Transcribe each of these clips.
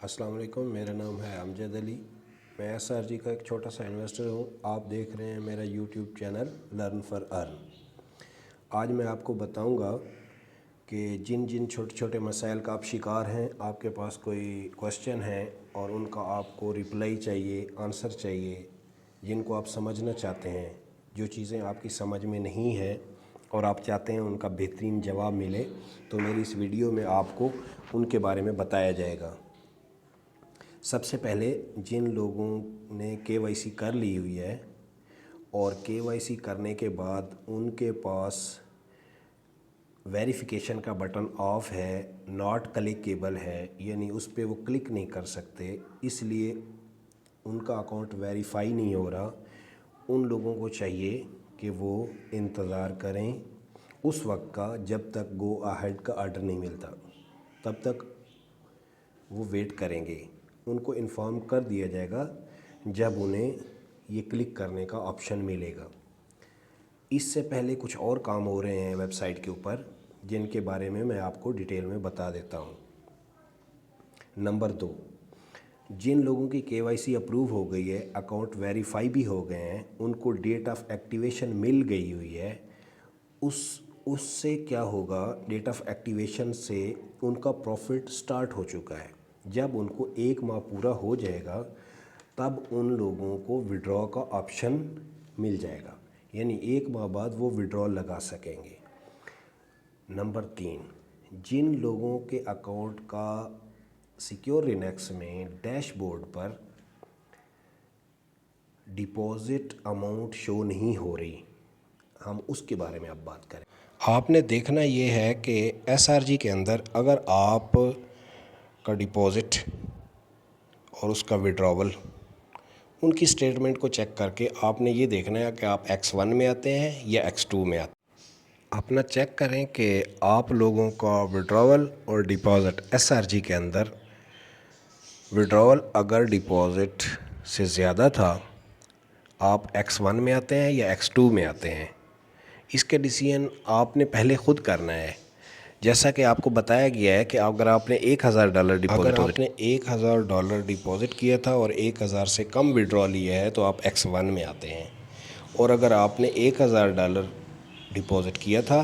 अस्सलाम वालेकुम। मेरा नाम है अमजद अली। मैं एसआरजी का एक छोटा सा इन्वेस्टर हूँ। आप देख रहे हैं मेरा YouTube channel learn for earn. आज मैं आपको बताऊँगा कि जिन जिन छोटे छोटे मसाइल का आप शिकार हैं, आपके पास कोई क्वेश्चन है और उनका आपको रिप्लाई चाहिए, आंसर चाहिए, जिनको आप समझना चाहते हैं, जो चीज़ें आपकी समझ में नहीं है और आप चाहते हैं उनका बेहतरीन जवाब मिले, तो मेरी इस वीडियो में आपको उनके बारे में बताया जाएगा। सबसे पहले जिन लोगों ने केवाईसी कर ली हुई है और केवाईसी करने के बाद उनके पास वेरिफिकेशन का बटन ऑफ है, नॉट क्लिकेबल है, यानी उस पर वो क्लिक नहीं कर सकते, इसलिए उनका अकाउंट वेरीफाई नहीं हो रहा, उन लोगों को चाहिए कि वो इंतज़ार करें उस वक्त का जब तक गो अहेड का ऑर्डर नहीं मिलता, तब तक वो वेट करेंगे। उनको इन्फॉर्म कर दिया जाएगा जब उन्हें ये क्लिक करने का ऑप्शन मिलेगा। इससे पहले कुछ और काम हो रहे हैं वेबसाइट के ऊपर, जिनके बारे में मैं आपको डिटेल में बता देता हूँ। नंबर 2, जिन लोगों की केवाईसी अप्रूव हो गई है, अकाउंट वेरीफाई भी हो गए हैं, उनको डेट ऑफ एक्टिवेशन मिल गई हुई है, उससे क्या होगा, डेट ऑफ एक्टिवेशन से उनका प्रॉफिट स्टार्ट हो चुका है। जब उनको 1 माह पूरा हो जाएगा तब उन लोगों को विड्रॉ का ऑप्शन मिल जाएगा, यानी 1 माह बाद वो विड्रॉ लगा सकेंगे। नंबर 3, जिन लोगों के अकाउंट का सिक्योरिनेक्स में डैशबोर्ड पर डिपॉजिट अमाउंट शो नहीं हो रही, हम उसके बारे में अब बात करें। आपने देखना ये है कि एसआरजी के अंदर अगर आप का डिपॉज़िट और उसका विड्रॉवल, उनकी स्टेटमेंट को चेक करके आपने ये देखना है कि आप X1 में आते हैं या X2 में आते हैं। अपना चेक करें कि आप लोगों का विड्रॉवल और डिपॉज़िट एसआरजी के अंदर विड्रॉवल अगर डिपॉज़िट से ज़्यादा था, आप X1 में आते हैं या X2 में आते हैं। इसके डिसीजन आपने पहले ख़ुद करना है। जैसा कि आपको बताया गया है कि अगर आपने $1000 डिपॉज़िट किया था और 1000 से कम विड्रॉ लिया है तो आप X1 में आते हैं। और अगर आपने $1000 डिपॉज़िट किया था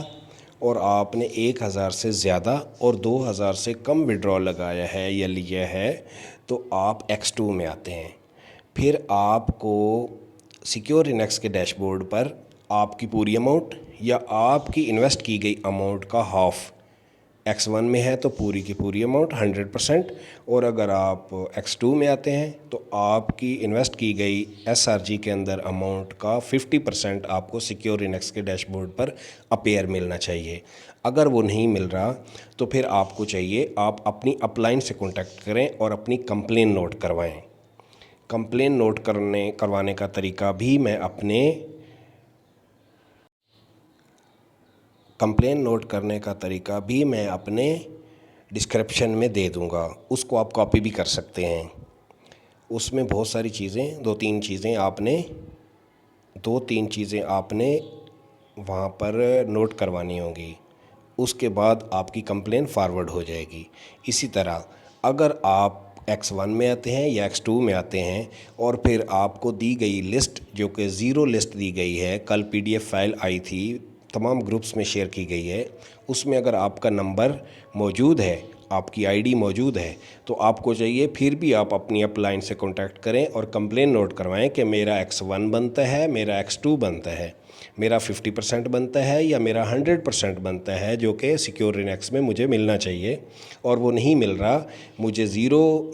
और आपने 1000 से ज़्यादा और 2000 से कम विड्रॉ लगाया है या लिया है तो आप X2 में आते हैं। फिर आपको सिक्योरिनेक्स के डैशबोर्ड पर आपकी पूरी अमाउंट या आपकी इन्वेस्ट की गई अमाउंट का हाफ़ X1 में है तो पूरी की पूरी अमाउंट 100%, और अगर आप X2 में आते हैं तो आपकी इन्वेस्ट की गई एसआरजी के अंदर अमाउंट का 50% आपको सिक्योरिनेक्स के डैशबोर्ड पर अपेयर मिलना चाहिए। अगर वो नहीं मिल रहा तो फिर आपको चाहिए आप अपनी अपलाइन से कॉन्टैक्ट करें और अपनी कंप्लेन नोट करवाएं। कंप्लेन नोट करवाने का तरीका भी मैं अपने कंप्लेन नोट करने का तरीका भी मैं अपने डिस्क्रिप्शन में दे दूंगा, उसको आप कॉपी भी कर सकते हैं। उसमें बहुत सारी चीज़ें, दो तीन चीज़ें आपने वहाँ पर नोट करवानी होंगी, उसके बाद आपकी कंप्लेन फारवर्ड हो जाएगी। इसी तरह अगर आप X1 में आते हैं या X2 में आते हैं और फिर आपको दी गई लिस्ट जो कि ज़ीरो लिस्ट दी गई है, कल PDF फाइल आई थी, तमाम ग्रुप्स में शेयर की गई है, उसमें अगर आपका नंबर मौजूद है, आपकी आईडी मौजूद है, तो आपको चाहिए फिर भी आप अपनी अपलाइन से कांटेक्ट करें और कंप्लेन नोट करवाएं कि मेरा X1 बनता है, मेरा X2 बनता है, मेरा 50% बनता है या मेरा 100% बनता है जो कि सिक्योरिनेक्स में मुझे मिलना चाहिए और वो नहीं मिल रहा, मुझे ज़ीरो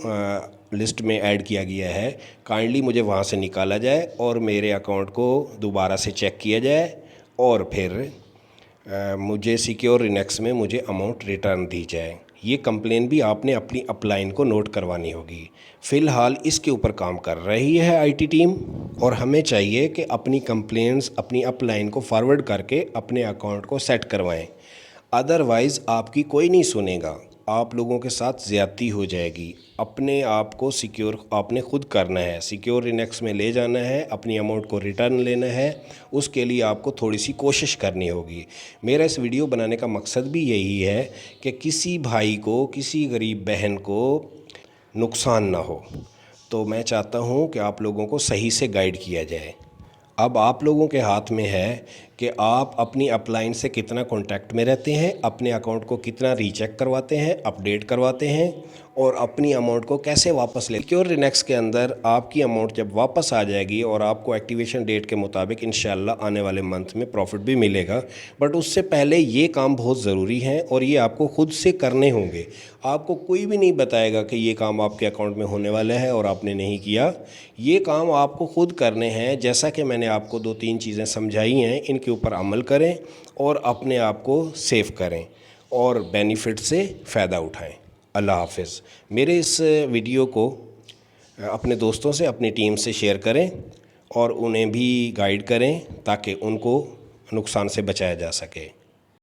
लिस्ट में ऐड किया गया है, काइंडली मुझे वहाँ से निकाला जाए और मेरे अकाउंट को दोबारा से चेक किया जाए और फिर मुझे सिक्योरिनेक्स में मुझे अमाउंट रिटर्न दी जाए। ये कंप्लेन भी आपने अपनी अपलाइन को नोट करवानी होगी। फ़िलहाल इसके ऊपर काम कर रही है आईटी टीम और हमें चाहिए कि अपनी कंप्लेंट्स अपनी अपलाइन को फॉरवर्ड करके अपने अकाउंट को सेट करवाएं, अदरवाइज़ आपकी कोई नहीं सुनेगा, आप लोगों के साथ ज़्यादती हो जाएगी। अपने आप को सिक्योर आपने ख़ुद करना है, सिक्योरिनेक्स में ले जाना है, अपनी अमाउंट को रिटर्न लेना है, उसके लिए आपको थोड़ी सी कोशिश करनी होगी। मेरा इस वीडियो बनाने का मकसद भी यही है कि किसी भाई को, किसी गरीब बहन को नुकसान ना हो। तो मैं चाहता हूँ कि आप लोगों को सही से गाइड किया जाए। अब आप लोगों के हाथ में है कि आप अपनी अपलाइन से कितना कांटेक्ट में रहते हैं, अपने अकाउंट को कितना रीचेक करवाते हैं, अपडेट करवाते हैं, और अपनी अमाउंट को कैसे वापस ले। सिक्योर रिनेक्स के अंदर आपकी अमाउंट जब वापस आ जाएगी और आपको एक्टिवेशन डेट के मुताबिक इंशाल्लाह आने वाले मंथ में प्रॉफिट भी मिलेगा। बट उससे पहले ये काम बहुत ज़रूरी है और ये आपको खुद से करने होंगे। आपको कोई भी नहीं बताएगा कि ये काम आपके अकाउंट में होने वाला है और आपने नहीं किया। ये काम आपको खुद करने हैं। जैसा कि मैंने आपको 2-3 चीज़ें समझाई हैं, इनके ऊपर अमल करें और अपने आप को सेव करें और बेनिफिट से फ़ायदा उठाएं। अल्लाह हाफ़िज़। मेरे इस वीडियो को अपने दोस्तों से, अपनी टीम से शेयर करें और उन्हें भी गाइड करें ताकि उनको नुकसान से बचाया जा सके।